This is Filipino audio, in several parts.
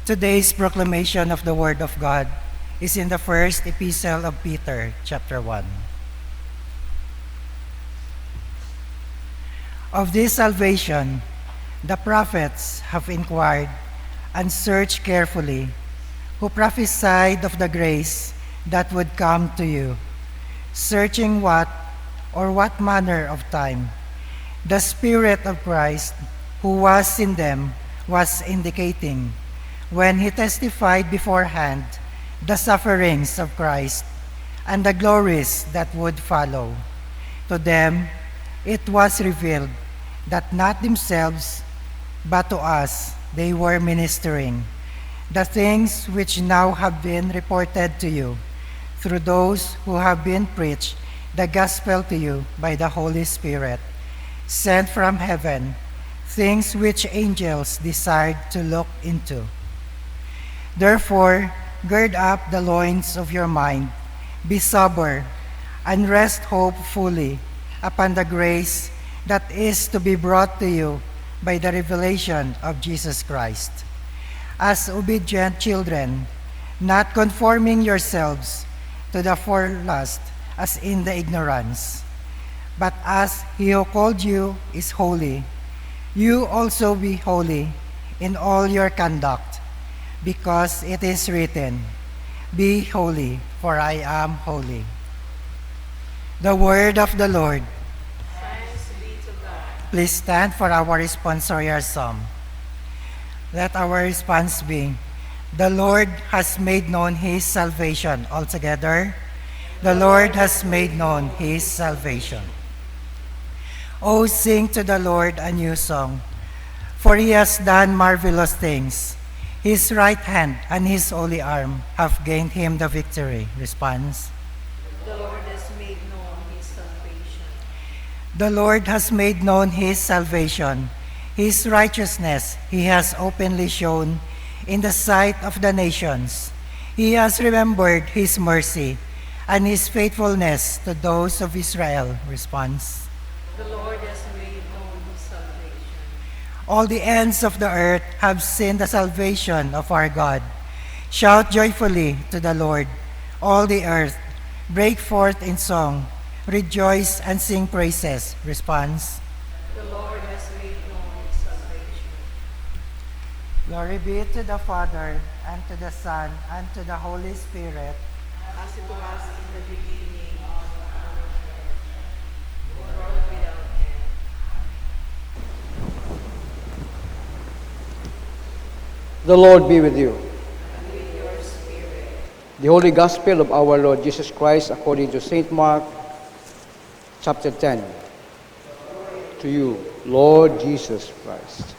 Today's proclamation of the Word of God is in the first epistle of Peter, chapter 1. Of this salvation, the prophets have inquired and searched carefully, who prophesied of the grace that would come to you, searching what manner of time the Spirit of Christ who was in them was indicating when he testified beforehand the sufferings of Christ and the glories that would follow. To them it was revealed that not themselves, but to us they were ministering the things which now have been reported to you through those who have been preached the gospel to you by the Holy Spirit, sent from heaven, things which angels desired to look into. Therefore, gird up the loins of your mind, be sober, and rest hopefully upon the grace that is to be brought to you by the revelation of Jesus Christ. As obedient children, not conforming yourselves to the forelust as in the ignorance, but as he who called you is holy, you also be holy in all your conduct, because it is written, "Be holy, for I am holy." The word of the Lord. Thanks be to God. Please stand for our responsorial psalm. Let our response be, "The Lord has made known his salvation." Altogether, the Lord has made known his salvation. Oh, sing to the Lord a new song, for he has done marvelous things. His right hand and his holy arm have gained him the victory. Response. The Lord has made known his salvation. The Lord has made known his salvation. His righteousness he has openly shown in the sight of the nations. He has remembered his mercy and his faithfulness to those of Israel. Response. The Lord has made known his salvation. All the ends of the earth have seen the salvation of our God. Shout joyfully to the Lord, all the earth. Break forth in song. Rejoice and sing praises. Response. The Lord has made known his salvation. Glory be to the Father, and to the Son, and to the Holy Spirit. As it was in the beginning, world without end. The Lord be with you. And with your spirit. The Holy Gospel of our Lord Jesus Christ according to St. Mark, chapter 10. To you, Lord Jesus Christ.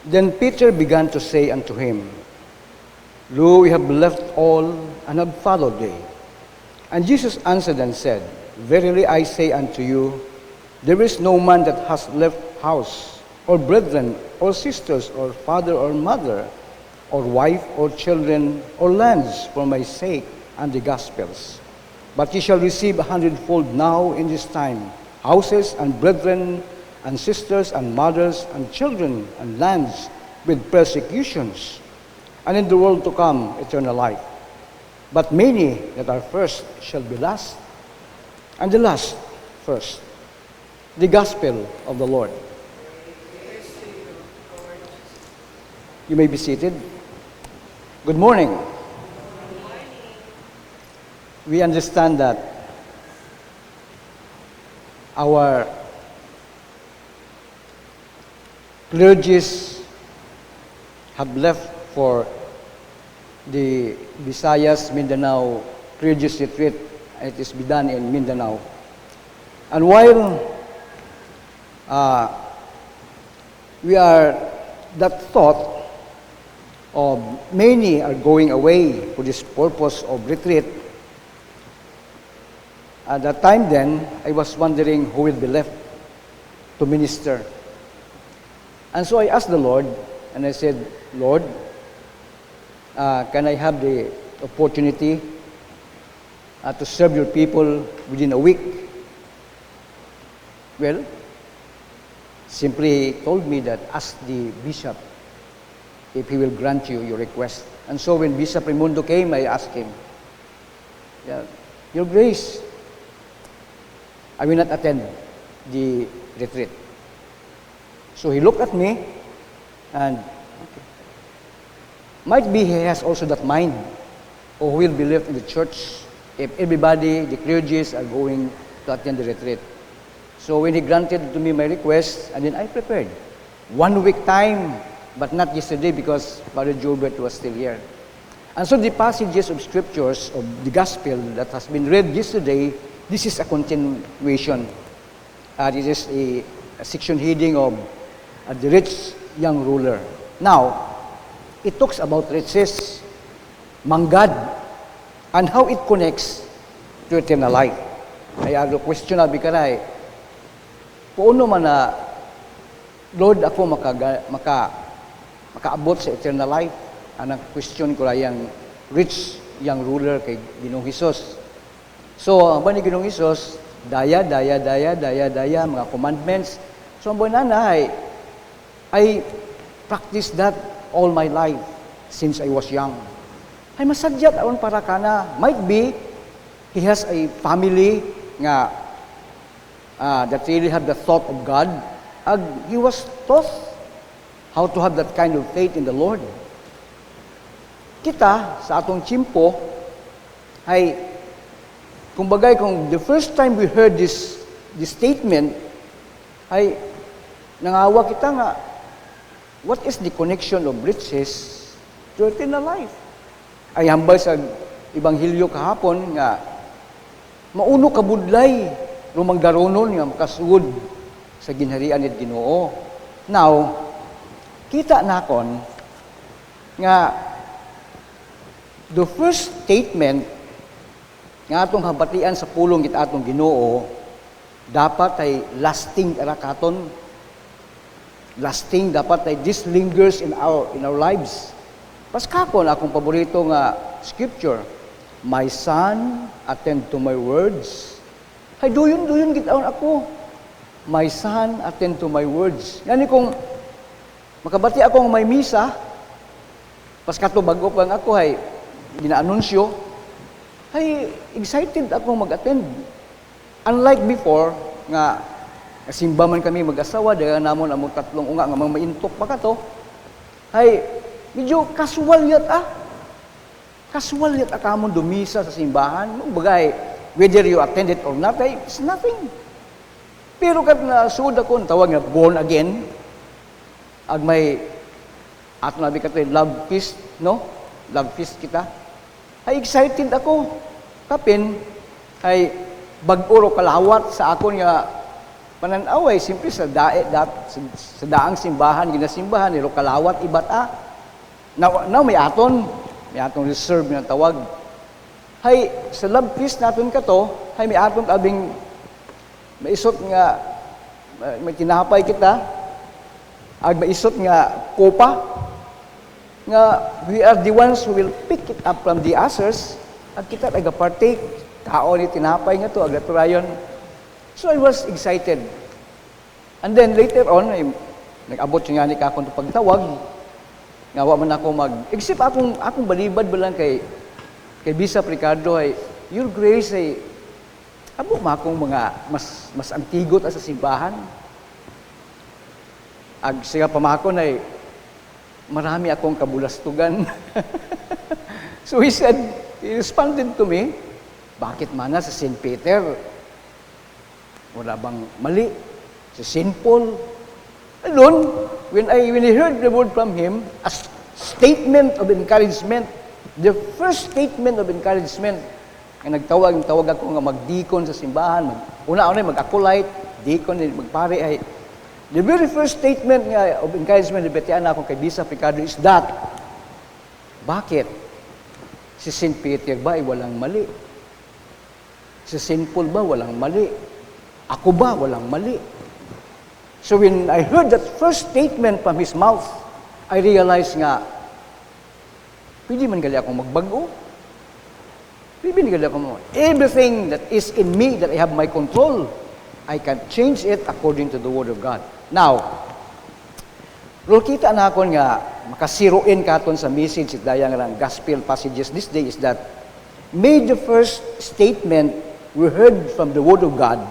Then Peter began to say unto him, Lo, we have left all and have followed thee. And Jesus answered and said, Verily I say unto you, there is no man that has left house, or brethren, or sisters, or father, or mother, or wife, or children, or lands for my sake and the gospel's. But ye shall receive 100-fold now in this time, houses, and brethren, and sisters, and mothers, and children, and lands, with persecutions, and in the world to come eternal life. But many that are first shall be last, and the last first. The Gospel of the Lord. You may be seated. Good morning. We understand that our clergies have left for the Visayas Mindanao Clergies Retreat. It is be done in Mindanao. And while we are that thought of many are going away for this purpose of retreat, at that time then, I was wondering who will be left to minister. And so I asked the Lord, and I said, Lord, can I have the opportunity to serve your people within a week. Well, simply told me that ask the bishop if he will grant you your request. And so when Bishop Raimundo came, I asked him, Your Grace, I will not attend the retreat. So he looked at me and, okay. Might be he has also that mind, or will be left in the church if everybody, the clergies, are going to attend the retreat. So when he granted to me my request, and then I prepared 1 week time, but not yesterday because Father Jobert was still here. And so the passages of scriptures of the gospel that has been read yesterday, this is a continuation. This is a section heading of the rich young ruler. Now, it talks about riches, manggad, and how it connects to eternal life. Kaya the question na bikaray, paano man na, Lord, ako makaabot sa eternal life? Ang question ko lang yung rich young ruler kay Ginoong Hesus. So, ang ba ni Ginoong Hesus, daya, mga commandments. So, ang banana I practice that all my life since I was young. Ay masadyat aron para kana. Might be, he has a family nga that really have the thought of God. He was taught how to have that kind of faith in the Lord. Kita, sa atong tiyempo, ay, kumbagay, kung the first time we heard this statement, ay, nangawa kita nga, what is the connection of riches to eternal life? Ay hambal sa Ebanghelyo kahapon nga mauno kabudlay rumang daronon nga makasugod sa ginharian ni Ginoo. Now, kita nakon nga the first statement nga atong habatian sa pulong kita atong Ginoo dapat ay lasting arakaton. Lasting dapat ay this lingers in our lives. Paskakon akong paborito nga scripture, my son, attend to my words. Hay duyon gitaon ako. My son, attend to my words. Ngani kung makabati ako ng may misa, paskato bago pa ako hay ginaanunsyo, hay excited ako mag-attend. Unlike before nga simba man kami mag-asawa, dahil namon among tatlong unga nga maintok pa kato, hay medyo casual yat Casual yat akamon dumisa sa simbahan. Bagay, whether you attend it or not, it's nothing. Pero kat na suod ako, tawag na born again, ag may ato nabi kato love feast, no? Love feast kita. Ay excited ako. Kapin, ay bag-oro kalawat sa akon nga pananaway, simple sa daang simbahan, ginasimbahan, nilo kalawat ibata. Now may aton reserve nga tawag. Hay, sa love feast natin kato, hay may aton abing maisot nga, may tinapay kita, ag maisot nga kopa, nga we are the ones who will pick it up from the ashes, at kita partake, kao ni tinapay nga to, ag naturayon. So I was excited. And then later on, nag-abot siya nga ni kakon pagtawag, nga wa man ako except akong balibad ba lang kay Bishop Ricardo ay, Your Grace ay, abo ma akong mga mas antigot sa simbahan. Ag siya pamakon ay, marami akong kabulastugan. So he responded to me, bakit man sa St. Peter? Wala bang mali? Sa St. Paul? Alone, when I heard the word from him, a statement of encouragement, the first statement of encouragement, ang tawag ako nga magdikon sa simbahan, una-una mag-acolyte, deacon, magpare ay, the very first statement nga of encouragement na betian ako kay Bishop Ricardo is that, bakit? Si St. Peter ba ay walang mali? Si St. Paul ba walang mali? Ako ba walang mali? So when I heard that first statement from his mouth, I realized nga, pwede man gali akong magbago. Bibinigyan ako mo. Everything that is in me that I have my control, I can change it according to the Word of God. Now, kita na ako nga, makasiruin katon sa message daya nga lang gospel passages this day is that made the first statement we heard from the Word of God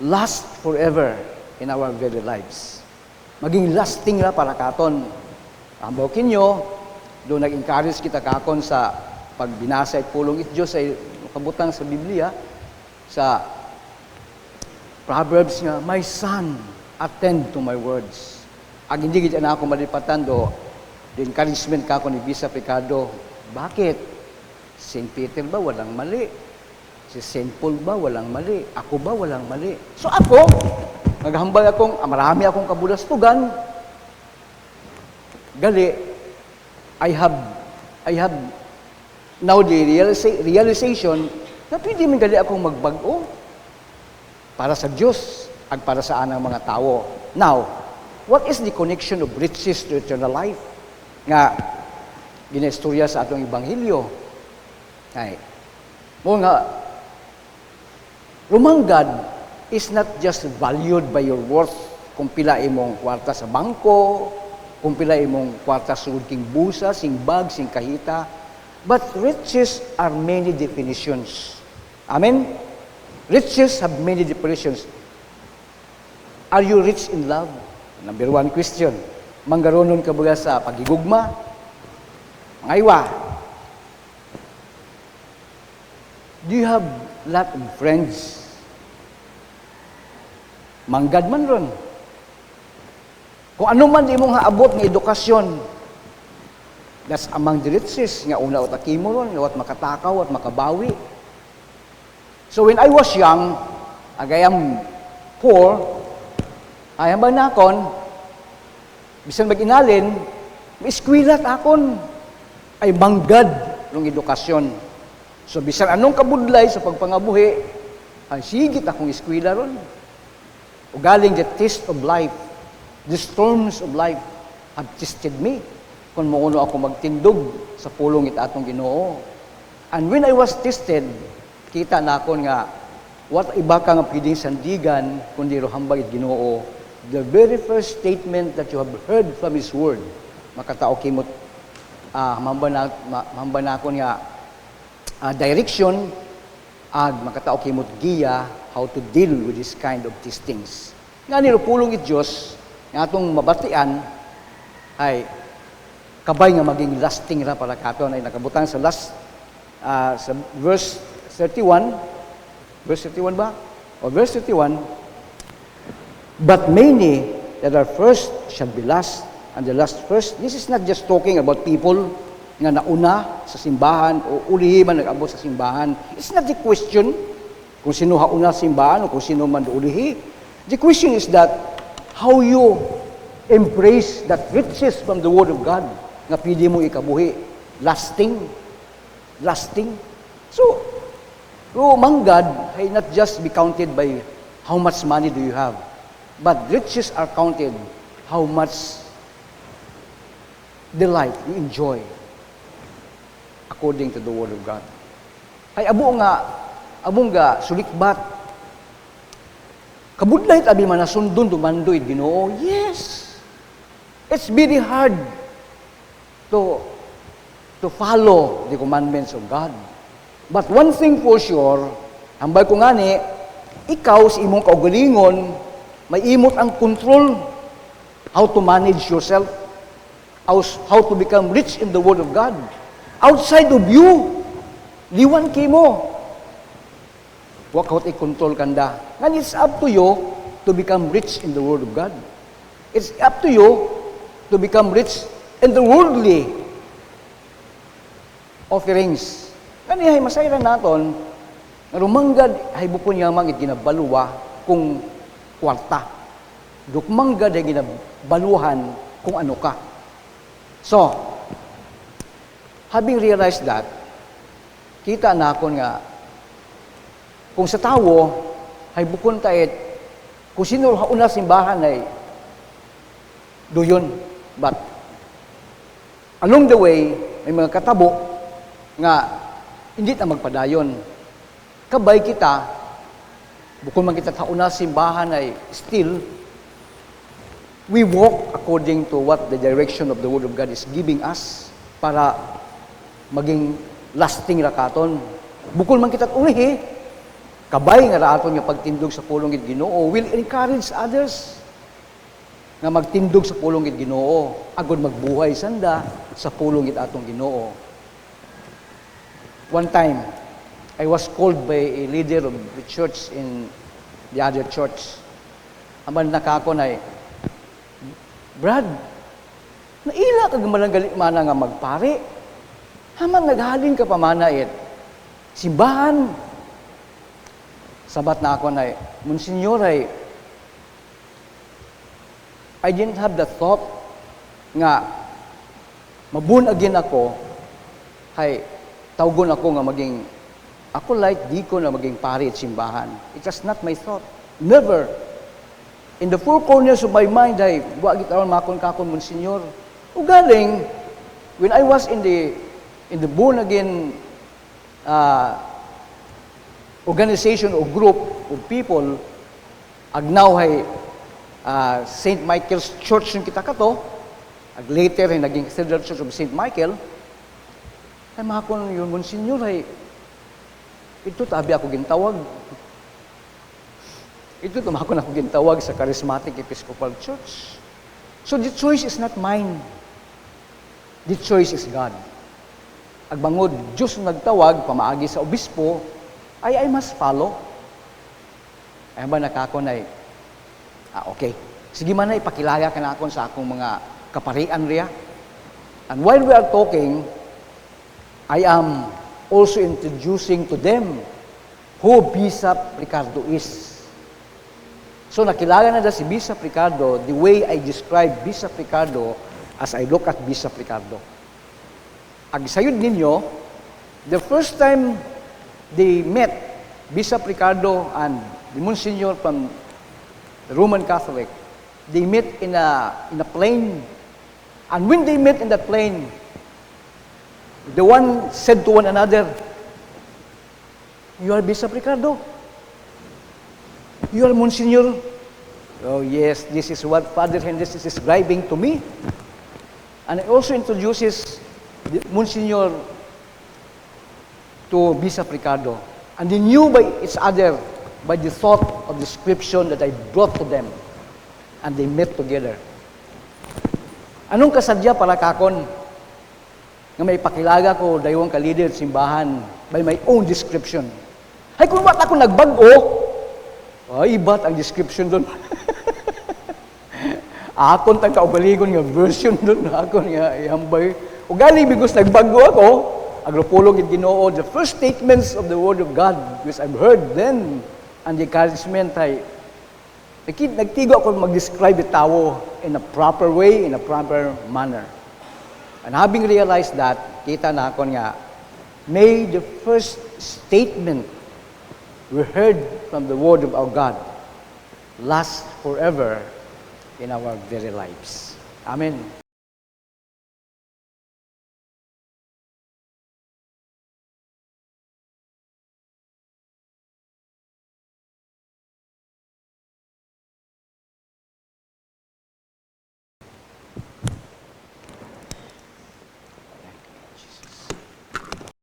last forever in our very lives. Maging lasting ra para katon. Ambaw kinyo, doon nag-encourage kita kakon sa pagbinasa at pulong it Diyos ay kabutang sa Biblia, sa Proverbs nga, my son, attend to my words. Ang hindi kita na ako malipatan do, the encouragement kako ni Bishop Ricardo, bakit? St. Peter ba walang mali? Si St. Paul ba walang mali? Ako ba walang mali? So ako, naghambal akong, marami akong kabulastugan, gali, I have now the realization na pwede man gali akong magbago para sa Diyos at para sa anang mga tao. Now, what is the connection of riches to eternal life? Nga, ginestorya sa atong Ebanghelyo. Ay, mo nga, rumanggad is not just valued by your worth kung pila imong kwarta sa bangko, kung pila imong kwarta sa king busa, sing bag, sing kahita, but riches are many definitions. Amen? Riches have many definitions. Are you rich in love? Number one question. Manggaronon ka ba sa pagigugma? Ngaywa. Do you have lot of friends? Manggad man ron. Kung ano man di mong haabot ng edukasyon, that's among the riches. Nga una o takimo ron, at makatakaw at makabawi. So when I was young, I am poor, ay hambang na akon, bisan mag-inalin, maeskwilat akon, ay manggad ng edukasyon. So bisan anong kabudlay sa pagpangabuhi, ay sigit akong eskwela ron. O galing the test of life, the storms of life have tested me kung mauno ako magtindog sa pulong atong Ginoo. And when I was tested, kita na ako nga, what iba ka nga pwedeng sandigan kundi rohambag it Ginoo. The very first statement that you have heard from His Word, makatao kimot, mamba na ako nga, direction, makatao kimot giya, how to deal with this kind of testings. Nga nilupulong it Diyos, nga atong mabatian, ay kabay nga maging lasting ra para katon ay nakabutan sa last, sa verse 31, verse 31 ba? O verse 31, but many that are first shall be last, and the last first. This is not just talking about people nga nauna sa simbahan o ulihi man nag-abot sa simbahan. It's not the question kung sino hauna sa simbahan o kung sino man ulihi. The question is that how you embrace that riches from the Word of God nga pwede mo ikabuhi. Lasting. So, manggad ay not just be counted by how much money do you have, but riches are counted how much delight you enjoy according to the Word of God. Ay abong nga sulikbat. Kabudlay tabi man nasundon tumandoy Ginoo. Yes. It's very hard to follow the commandments of God. But one thing for sure, hambay ko ngani, ikaw sa imong kaugalingon, may imot ang control how to manage yourself, how to become rich in the Word of God. Outside of you, liwan kimo. Wag out i-control kanda. And it's up to you to become rich in the Word of God. It's up to you to become rich in the worldly offerings. Kanihay masayran naton, nga rumanggad ay bukon yamang ginabaluwa kung kwarta. Dukmanggad ay ginabaluhan kung ano ka. So, having realized that, kita na ako nga, kung sa tao, ay bukon tayo, kung sino hauna simbahan ay doyon. But, along the way, may mga katabo nga Hindi na magpadayon. Kabay kita, bukod man kita tauna simbahan ay still, we walk according to what the direction of the Word of God is giving us para maging lasting rakaton. Bukod man kita ulihi, kabay nga raaton nga pagtindog sa pulong gid Ginoo will encourage others nga magtindog sa pulong gid Ginoo agud magbuhay sanda sa pulong gid atong Ginoo. One time, I was called by a leader of the church in the other church. Aman nakakon ay, Brad, naila ka malanggali mana nga magpare. Haman naghalin ka pa mana simbahan. Sabat na ako na, Monsignor ay, I didn't have the thought nga mabun again ako, hay tawgon ako nga maging, ako like di ko na maging pari at simbahan. It was not my thought. Never. In the four corners of my mind, ay, wagit aron makon kakon, Monsignor. Ugaling, when I was in the born again organization or group of people, agnaw ay St. Michael's Church yung kita kato, ag later ay naging Cathedral Church of St. Michael, ay makakon yun, Monsignor, ay ito tabi ako gintawag. Ito tumakon ako gintawag sa Charismatic Episcopal Church. So the choice is not mine. The choice is God. Agbangod, Diyos nagtawag, pamaagi sa obispo, I must follow. Ay ba nakakon ay, okay. Sige man na ipakilala ka na akon sa akong mga kaparian riya. And while we are talking, I am also introducing to them who Bishop Ricardo is. So nakilala na si Bishop Ricardo the way I describe Bishop Ricardo as I look at Bishop Ricardo. Ag sayod ninyo, the first time they met, Bishop Ricardo and the Monsignor from the Roman Catholic, they met in a plane. And when they met in that plane, the one said to one another, "You are Bishop Ricardo? You are Monsignor?" "Oh yes, this is what Father Hendricks is describing to me." And he also introduces Monsignor to Bishop Ricardo. And they knew by each other by the thought of description that I brought to them. And they met together. Anong kasadya para kakon nga may pakilaga ko daywang ka-leader simbahan by my own description? Ay, kung ba't ako nagbago, ay, iba't ang description doon. Akon tang kaubaligon nga version doon, akon nga ihambay. O galing bigos nagbago ako, agropolog at Ginoo, the first statements of the Word of God, which I've heard then, and the encouragement ay, nagtigo ako mag-describe the tao in a proper way, in a proper manner. And having realized that, kita na ako nga, may the first statement we heard from the Word of our God last forever in our very lives. Amen.